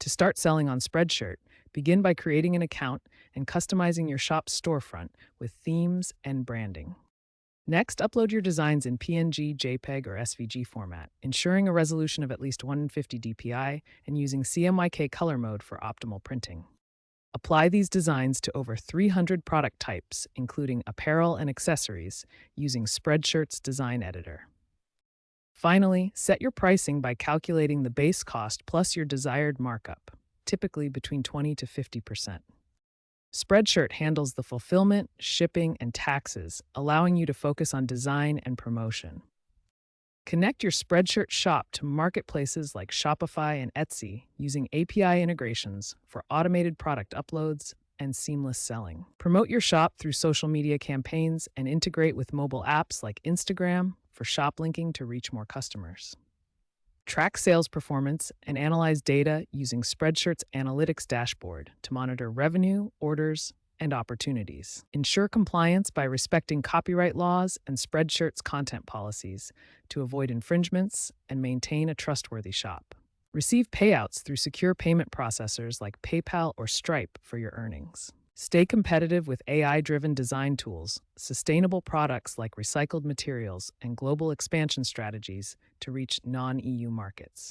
To start selling on Spreadshirt, begin by creating an account and customizing your shop's storefront with themes and branding. Next, upload your designs in PNG, JPEG, or SVG format, ensuring a resolution of at least 150 dpi and using CMYK color mode for optimal printing. Apply these designs to over 300 product types, including apparel and accessories, using Spreadshirt's design editor. Finally, set your pricing by calculating the base cost plus your desired markup, typically between 20 to 50%. Spreadshirt handles the fulfillment, shipping, and taxes, allowing you to focus on design and promotion. Connect your Spreadshirt Shop to marketplaces like Shopify and Etsy using API integrations for automated product uploads and seamless selling. Promote your shop through social media campaigns and integrate with mobile apps like Instagram for shop linking to reach more customers. Track sales performance and analyze data using Spreadshirt's analytics dashboard to monitor revenue, orders, and opportunities. Ensure compliance by respecting copyright laws and Spreadshirt's content policies to avoid infringements and maintain a trustworthy shop. Receive payouts through secure payment processors like PayPal or Stripe for your earnings. Stay competitive with AI-driven design tools, sustainable products like recycled materials, and global expansion strategies to reach non-EU markets.